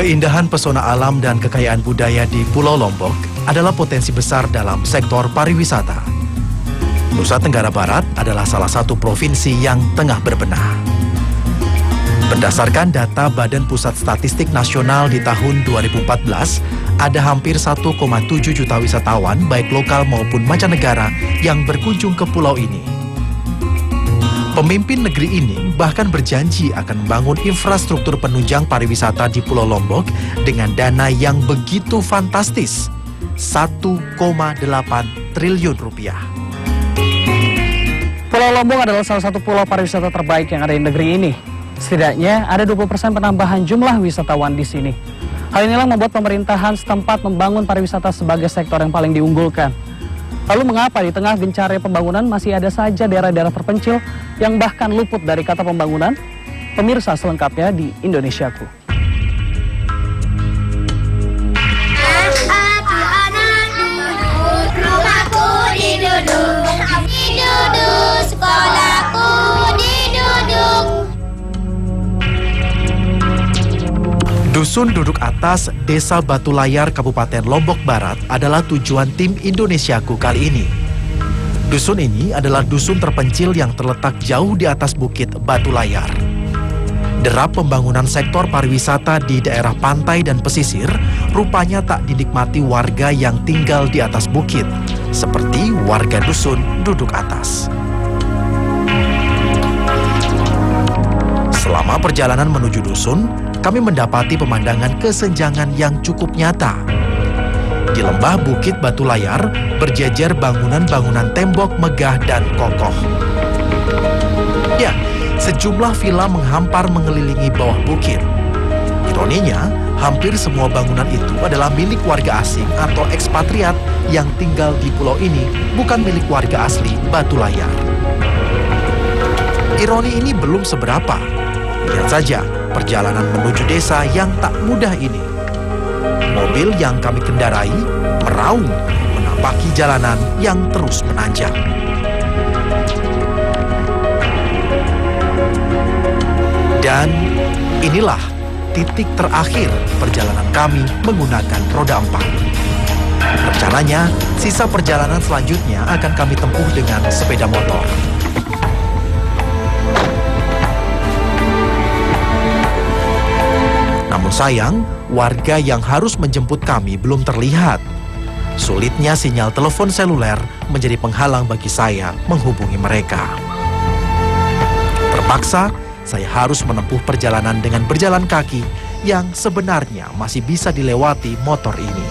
Keindahan pesona alam dan kekayaan budaya di Pulau Lombok adalah potensi besar dalam sektor pariwisata. Nusa Tenggara Barat adalah salah satu provinsi yang tengah berbenah. Berdasarkan data Badan Pusat Statistik Nasional di tahun 2014, ada hampir 1,7 juta wisatawan baik lokal maupun mancanegara yang berkunjung ke pulau ini. Pemimpin negeri ini bahkan berjanji akan membangun infrastruktur penunjang pariwisata di Pulau Lombok dengan dana yang begitu fantastis, 1,8 triliun rupiah. Pulau Lombok adalah salah satu pulau pariwisata terbaik yang ada di negeri ini. Setidaknya ada 20% penambahan jumlah wisatawan di sini. Hal inilah membuat pemerintahan setempat membangun pariwisata sebagai sektor yang paling diunggulkan. Lalu mengapa di tengah gencarnya pembangunan masih ada saja daerah-daerah terpencil yang bahkan luput dari kata pembangunan? Pemirsa selengkapnya di Indonesiaku. Dusun Duduk Atas, Desa Batu Layar, Kabupaten Lombok Barat adalah tujuan tim Indonesiaku kali ini. Dusun ini adalah dusun terpencil yang terletak jauh di atas bukit Batu Layar. Derap pembangunan sektor pariwisata di daerah pantai dan pesisir rupanya tak dinikmati warga yang tinggal di atas bukit, seperti warga Dusun Duduk Atas. Selama perjalanan menuju dusun, kami mendapati pemandangan kesenjangan yang cukup nyata. Di lembah Bukit Batu Layar berjejer bangunan-bangunan tembok megah dan kokoh. Ya, sejumlah villa menghampar mengelilingi bawah bukit. Ironinya, hampir semua bangunan itu adalah milik warga asing atau ekspatriat yang tinggal di pulau ini, bukan milik warga asli Batu Layar. Ironi ini belum seberapa. Lihat saja perjalanan menuju desa yang tak mudah ini. Mobil yang kami kendarai meraung menapaki jalanan yang terus menanjak. Dan inilah titik terakhir perjalanan kami menggunakan roda 4. Rencananya, sisa perjalanan selanjutnya akan kami tempuh dengan sepeda motor. Namun sayang, warga yang harus menjemput kami belum terlihat. Sulitnya sinyal telepon seluler menjadi penghalang bagi saya menghubungi mereka. Terpaksa, saya harus menempuh perjalanan dengan berjalan kaki yang sebenarnya masih bisa dilewati motor ini.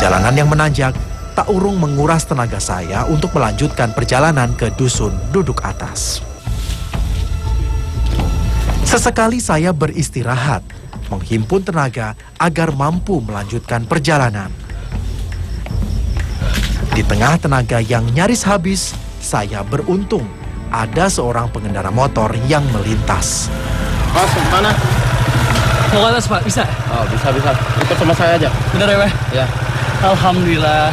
Jalanan yang menanjak tak urung menguras tenaga saya untuk melanjutkan perjalanan ke Dusun Duduk Atas. Sesekali saya beristirahat, menghimpun tenaga agar mampu melanjutkan perjalanan. Di tengah tenaga yang nyaris habis, saya beruntung ada seorang pengendara motor yang melintas. Mas, mana? Mau ke atas, Pak? Bisa? Oh, bisa. Ikut sama saya aja. Bener ya, Pak? Ya. Alhamdulillah.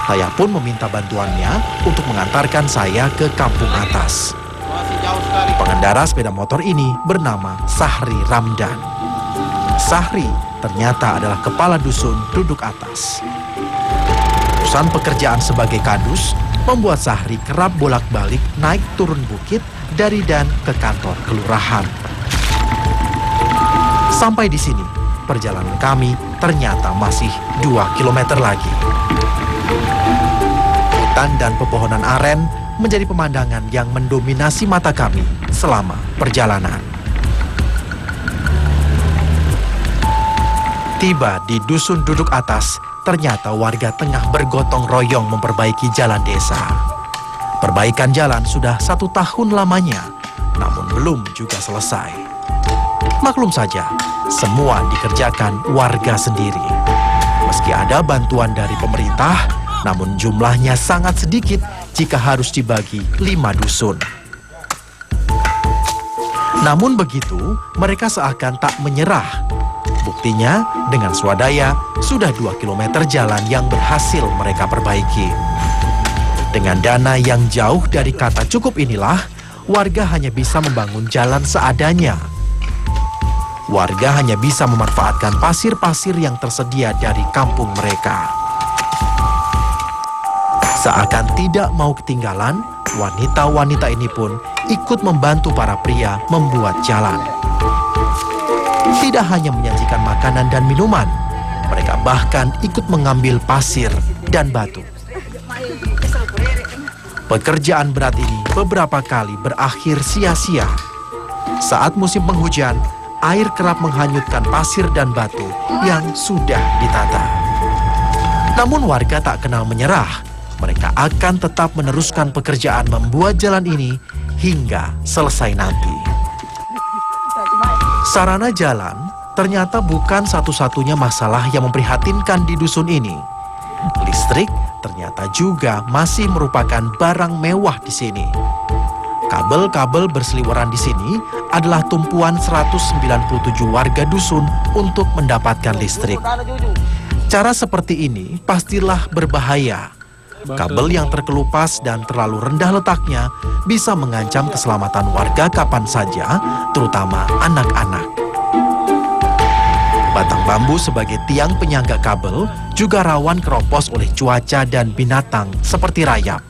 Saya pun meminta bantuannya untuk mengantarkan saya ke kampung atas. Masih jauh sekali. Pengendara sepeda motor ini bernama Sahri Ramdan. Sahri ternyata adalah kepala dusun Duduk Atas. Urusan pekerjaan sebagai kadus membuat Sahri kerap bolak-balik naik turun bukit dari dan ke kantor kelurahan. Sampai di sini, perjalanan kami ternyata masih 2 kilometer lagi. Hutan dan pepohonan aren menjadi pemandangan yang mendominasi mata kami selama perjalanan. Tiba di Dusun Duduk Atas, ternyata warga tengah bergotong royong memperbaiki jalan desa. Perbaikan jalan sudah 1 tahun lamanya, namun belum juga selesai. Maklum saja, semua dikerjakan warga sendiri. Meski ada bantuan dari pemerintah, namun jumlahnya sangat sedikit jika harus dibagi 5 dusun. Namun begitu, mereka seakan tak menyerah. Buktinya, dengan swadaya, sudah 2 kilometer jalan yang berhasil mereka perbaiki. Dengan dana yang jauh dari kata cukup inilah, warga hanya bisa membangun jalan seadanya. Warga hanya bisa memanfaatkan pasir-pasir yang tersedia dari kampung mereka. Seakan tidak mau ketinggalan, wanita-wanita ini pun ikut membantu para pria membuat jalan. Tidak hanya menyajikan makanan dan minuman, mereka bahkan ikut mengambil pasir dan batu. Pekerjaan berat ini beberapa kali berakhir sia-sia. Saat musim penghujan, air kerap menghanyutkan pasir dan batu yang sudah ditata. Namun warga tak kenal menyerah. Mereka akan tetap meneruskan pekerjaan membuat jalan ini hingga selesai nanti. Sarana jalan ternyata bukan satu-satunya masalah yang memprihatinkan di dusun ini. Listrik ternyata juga masih merupakan barang mewah di sini. Kabel-kabel berseliweran di sini adalah tumpuan 197 warga dusun untuk mendapatkan listrik. Cara seperti ini pastilah berbahaya. Kabel yang terkelupas dan terlalu rendah letaknya bisa mengancam keselamatan warga kapan saja, terutama anak-anak. Batang bambu sebagai tiang penyangga kabel juga rawan keropos oleh cuaca dan binatang seperti rayap.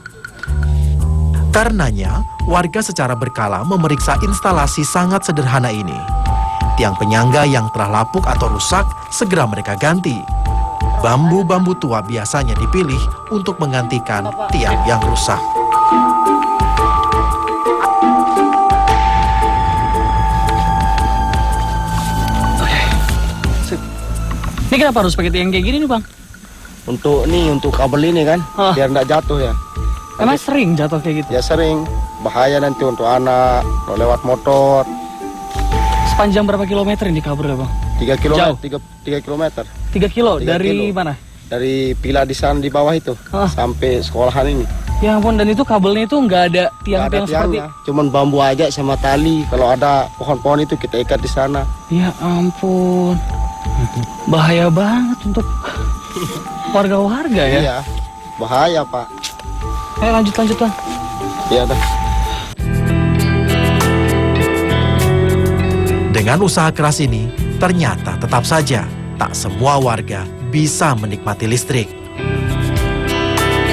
Karenanya, warga secara berkala memeriksa instalasi sangat sederhana ini. Tiang penyangga yang telah lapuk atau rusak segera mereka ganti. Bambu-bambu tua biasanya dipilih untuk menggantikan tiang yang rusak. Ini kenapa harus pakai tiang kayak gini nih, Bang? Untuk kabel ini kan, biar nggak jatuh ya. Emang sering jatuh kayak gitu? Ya sering, bahaya nanti untuk anak, kalau lewat motor. Sepanjang berapa kilometer ini kabelnya, Bang? 3 kilometer, Jauh. 3 kilometer. 3 kilo? 3 dari kilo. mana? Dari pilar di sana di bawah itu, sampai sekolahan ini. Ya ampun, dan itu kabelnya itu nggak ada Nggak ada tiang-tiang seperti... tiangnya, cuman bambu aja sama tali. Kalau ada pohon-pohon itu kita ikat di sana. Ya ampun, bahaya banget untuk warga-warga ya. Iya, bahaya Pak. Ayo lanjut Bang. Iya dah. Dengan usaha keras ini, ternyata tetap saja tak semua warga bisa menikmati listrik.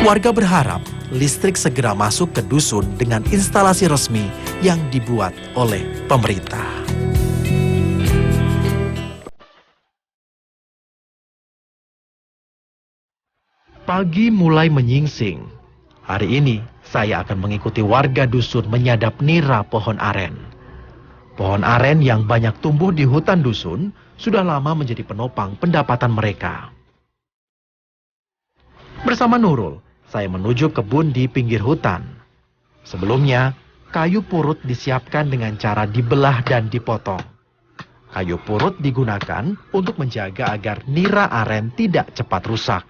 Warga berharap listrik segera masuk ke dusun dengan instalasi resmi yang dibuat oleh pemerintah. Pagi mulai menyingsing. Hari ini saya akan mengikuti warga dusun menyadap nira pohon aren. Pohon aren yang banyak tumbuh di hutan dusun sudah lama menjadi penopang pendapatan mereka. Bersama Nurul, saya menuju kebun di pinggir hutan. Sebelumnya, kayu purut disiapkan dengan cara dibelah dan dipotong. Kayu purut digunakan untuk menjaga agar nira aren tidak cepat rusak.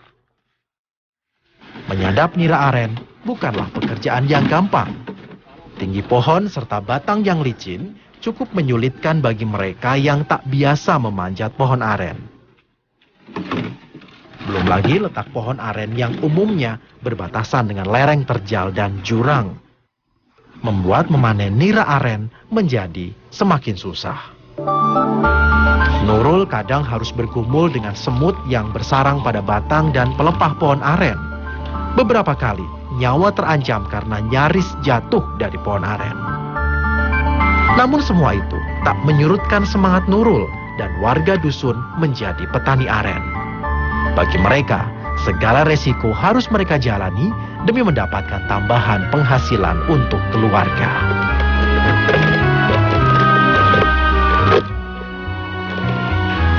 Menyadap nira aren bukanlah pekerjaan yang gampang. Tinggi pohon serta batang yang licin cukup menyulitkan bagi mereka yang tak biasa memanjat pohon aren. Belum lagi letak pohon aren yang umumnya berbatasan dengan lereng terjal dan jurang, membuat memanen nira aren menjadi semakin susah. Nurul kadang harus bergumul dengan semut yang bersarang pada batang dan pelepah pohon aren. Beberapa kali nyawa terancam karena nyaris jatuh dari pohon aren. Namun semua itu tak menyurutkan semangat Nurul dan warga dusun menjadi petani aren. Bagi mereka, segala resiko harus mereka jalani demi mendapatkan tambahan penghasilan untuk keluarga.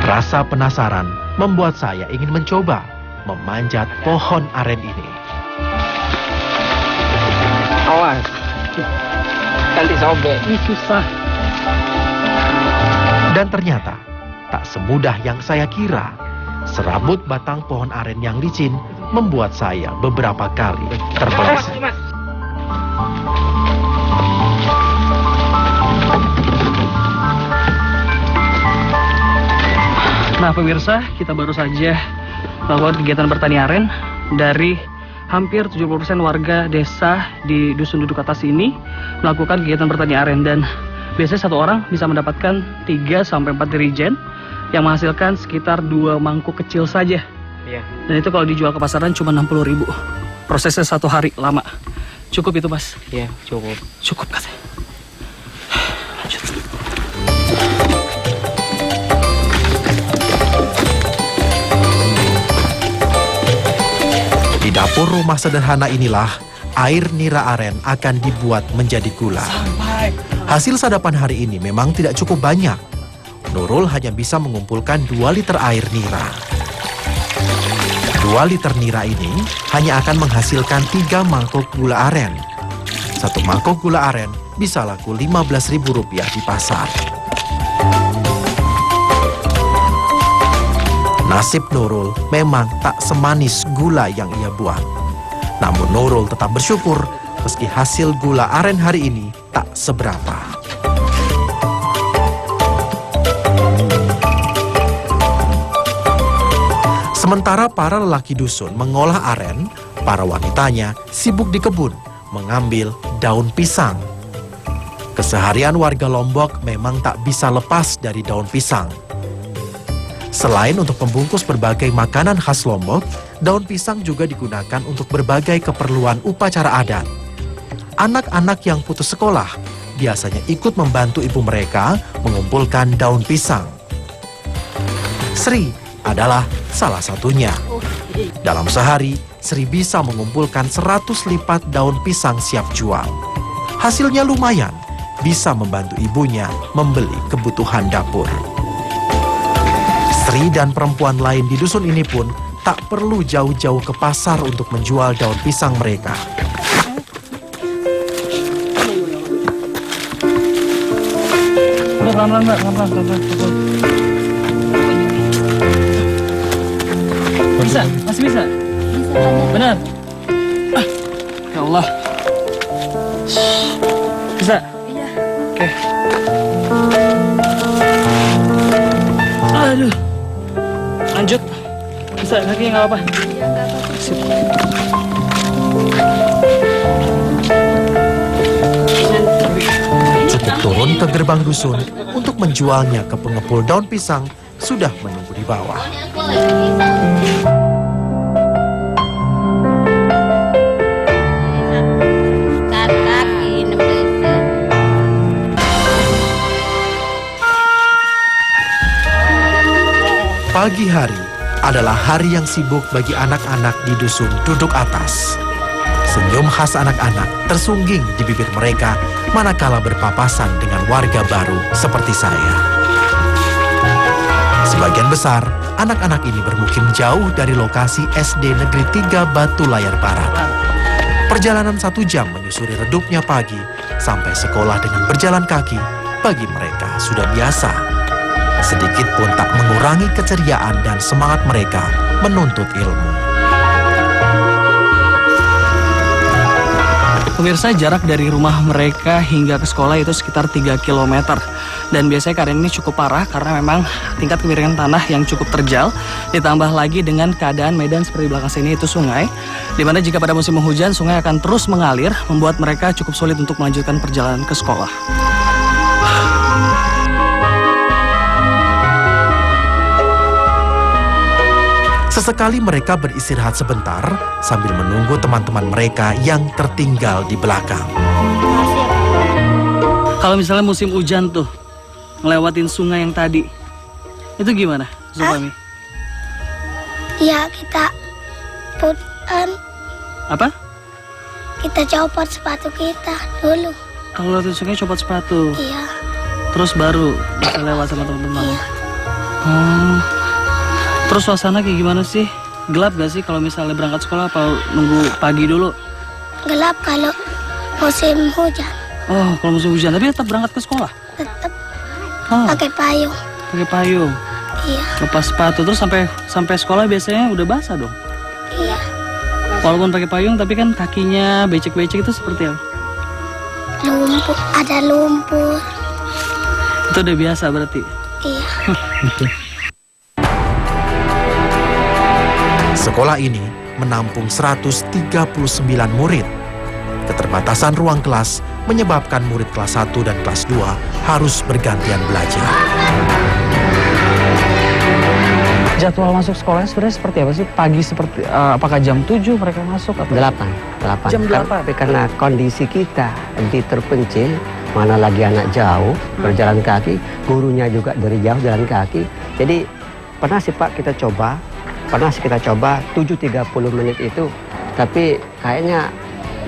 Rasa penasaran membuat saya ingin mencoba memanjat pohon aren ini. Awas, nanti sobek. Ini susah. Dan ternyata, tak semudah yang saya kira. Serabut batang pohon aren yang licin membuat saya beberapa kali terbelit. Nah pemirsa, kita baru saja melakukan kegiatan bertani aren dari hampir 70% warga desa di Dusun Duduk Atas ini melakukan kegiatan bertani aren, dan biasanya satu orang bisa mendapatkan 3-4 dirijen yang menghasilkan sekitar 2 mangkuk kecil saja. Iya. Dan itu kalau dijual ke pasaran cuma 60.000. Prosesnya 1 hari lama. Cukup itu, Mas? Iya, cukup. Cukup katanya. Lanjut. Di dapur rumah sederhana inilah air nira aren akan dibuat menjadi gula. Hasil sadapan hari ini memang tidak cukup banyak. Nurul hanya bisa mengumpulkan 2 liter air nira. 2 liter nira ini hanya akan menghasilkan 3 mangkok gula aren. 1 mangkok gula aren bisa laku Rp15.000 di pasar. Nasib Nurul memang tak semanis gula yang ia buat. Namun Nurul tetap bersyukur meski hasil gula aren hari ini tak seberapa. Sementara para lelaki dusun mengolah aren, para wanitanya sibuk di kebun mengambil daun pisang. Keseharian warga Lombok memang tak bisa lepas dari daun pisang. Selain untuk membungkus berbagai makanan khas Lombok, daun pisang juga digunakan untuk berbagai keperluan upacara adat. Anak-anak yang putus sekolah biasanya ikut membantu ibu mereka mengumpulkan daun pisang. Sri adalah salah satunya. Dalam sehari, Sri bisa mengumpulkan 100 lipat daun pisang siap jual. Hasilnya lumayan, bisa membantu ibunya membeli kebutuhan dapur. Sri dan perempuan lain di dusun ini pun tak perlu jauh-jauh ke pasar untuk menjual daun pisang mereka. Pelan-pelan, Mbak. Pelan-pelan. Bisa? Masih bisa? Benar? Ya Allah. Bisa? Iya. Oke. Aduh. Lanjut. Bisa kaki nggak apa-apa? Iya, nggak apa-apa. Sip. Cukup turun ke gerbang dusun untuk menjualnya ke pengepul daun pisang sudah menunggu di bawah. Pagi hari adalah hari yang sibuk bagi anak-anak di dusun Duduk Atas. Senyum khas anak-anak tersungging di bibir mereka manakala berpapasan dengan warga baru seperti saya. Sebagian besar, anak-anak ini bermukim jauh dari lokasi SD Negeri 3 Batu Layar Barat. Perjalanan 1 jam menyusuri redupnya pagi sampai sekolah dengan berjalan kaki bagi mereka sudah biasa. Sedikit pun tak mengurangi keceriaan dan semangat mereka menuntut ilmu. Pemirsa, jarak dari rumah mereka hingga ke sekolah itu sekitar 3 km. Dan biasanya keadaan ini cukup parah karena memang tingkat kemiringan tanah yang cukup terjal. Ditambah lagi dengan keadaan medan seperti belakang sini itu sungai. Dimana jika pada musim hujan, sungai akan terus mengalir, membuat mereka cukup sulit untuk melanjutkan perjalanan ke sekolah. Sesekali mereka beristirahat sebentar sambil menunggu teman-teman mereka yang tertinggal di belakang. Kalau misalnya musim hujan tuh, ngelewatin sungai yang tadi, itu gimana, Zulfami? Ya, kita Apa? Kita copot sepatu kita dulu. Kalau lewat sungai copot sepatu, Iya, terus baru bisa lewat sama teman-teman. iya. Terus suasana kayak gimana sih? Gelap gak sih kalau misalnya berangkat sekolah, apa nunggu pagi dulu? Gelap kalau musim hujan. Oh, kalau musim hujan, tapi tetap berangkat ke sekolah? Tetap Oh, pakai payung. pakai payung, Iya, lepas sepatu, terus sampai sekolah biasanya udah basah dong. iya. Walaupun pakai payung, tapi kan kakinya becek-becek itu seperti apa? Lumpur, ada lumpur. Itu udah biasa berarti. Iya. Sekolah ini menampung 139 murid. Keterbatasan ruang kelas menyebabkan murid kelas 1 dan kelas 2 harus bergantian belajar. Jadwal masuk sekolahnya sebenarnya seperti apa sih? Pagi seperti apakah jam 7 mereka masuk atau 8. Jam 8. Tapi karena kondisi kita di terpencil, mana lagi anak jauh berjalan kaki, gurunya juga dari jauh jalan kaki. Jadi pernah sih Pak kita coba 7.30 menit itu, tapi kayaknya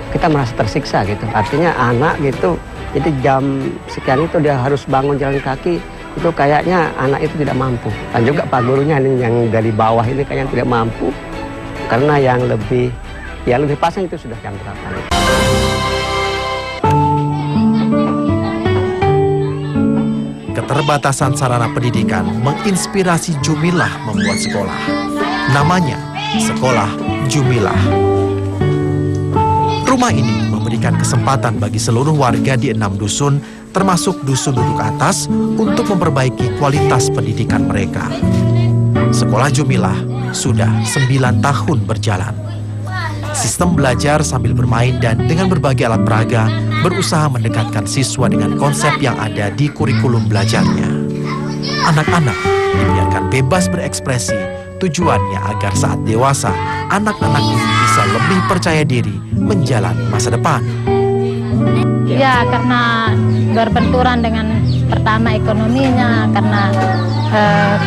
kita merasa tersiksa gitu. Artinya anak gitu, jadi jam sekian itu dia harus bangun jalan kaki, itu kayaknya anak itu tidak mampu. Dan juga Pak gurunya ini yang dari bawah ini kayaknya tidak mampu, karena yang lebih pasang itu sudah jam 8. Keterbatasan sarana pendidikan menginspirasi Jumilah membuat sekolah. Namanya Sekolah Jumilah. Rumah ini memberikan kesempatan bagi seluruh warga di 6 dusun, termasuk dusun duduk atas, untuk memperbaiki kualitas pendidikan mereka. Sekolah Jumilah sudah 9 tahun berjalan. Sistem belajar sambil bermain dan dengan berbagai alat peraga berusaha mendekatkan siswa dengan konsep yang ada di kurikulum belajarnya. Anak-anak dibiarkan bebas berekspresi, tujuannya agar saat dewasa, anak-anak ini bisa lebih percaya diri menjalani masa depan. Ya, karena berbenturan dengan pertama ekonominya, karena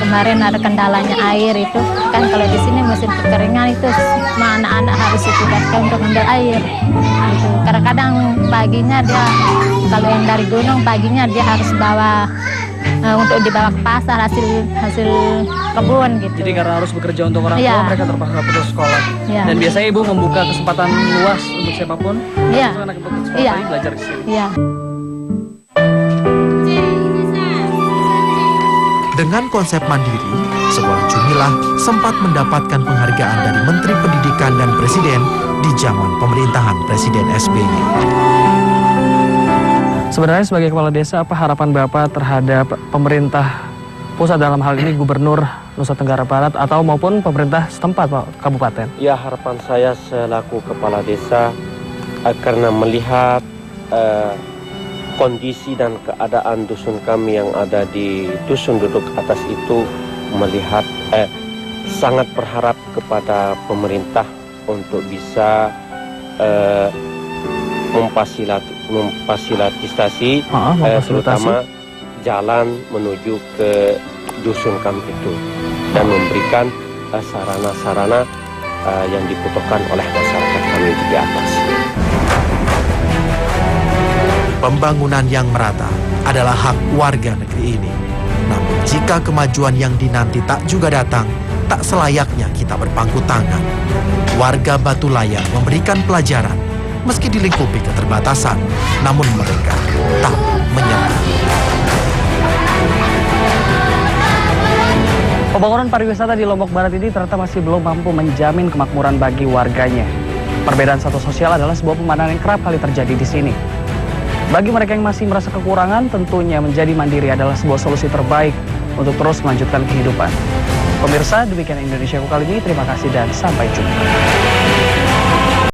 kemarin ada kendalanya air itu kan, kalau di sini musim kekeringan itu semua anak-anak harus ditugaskan untuk ambil air. Gitu. Kadang-kadang paginya dia, kalau yang dari gunung paginya dia harus bawa untuk dibawa ke pasar hasil kebun gitu. Jadi karena harus bekerja untuk orang tua, Iya. mereka terpaksa putus sekolah. Iya. Dan biasanya Ibu membuka kesempatan luas untuk siapapun, Iya. termasuk anak yang putus sekolah Iya. tadi belajar di sini. Iya. Dengan konsep mandiri, Sekolah Jumilah sempat mendapatkan penghargaan dari Menteri Pendidikan dan Presiden di zaman pemerintahan Presiden SBY. Sebenarnya sebagai kepala desa, apa harapan Bapak terhadap pemerintah pusat, dalam hal ini Gubernur Nusa Tenggara Barat atau maupun pemerintah setempat Pak, kabupaten? Ya, harapan saya selaku kepala desa karena melihat kondisi dan keadaan dusun kami yang ada di dusun duduk atas itu, melihat sangat berharap kepada pemerintah untuk bisa memfasilitasi terutama jalan menuju ke dusun kami itu dan memberikan sarana-sarana yang dibutuhkan oleh masyarakat kami di atas. Pembangunan yang merata adalah hak warga negeri ini. Namun jika kemajuan yang dinanti tak juga datang, tak selayaknya kita berpangku tangan. Warga Batu Layar memberikan pelajaran, meski dilingkupi keterbatasan, namun mereka tak menyerah. Pembangunan pariwisata di Lombok Barat ini ternyata masih belum mampu menjamin kemakmuran bagi warganya. Perbedaan status sosial adalah sebuah pemandangan yang kerap kali terjadi di sini. Bagi mereka yang masih merasa kekurangan, tentunya menjadi mandiri adalah sebuah solusi terbaik untuk terus melanjutkan kehidupan. Pemirsa, demikian Indonesiaku kali ini. Terima kasih dan sampai jumpa.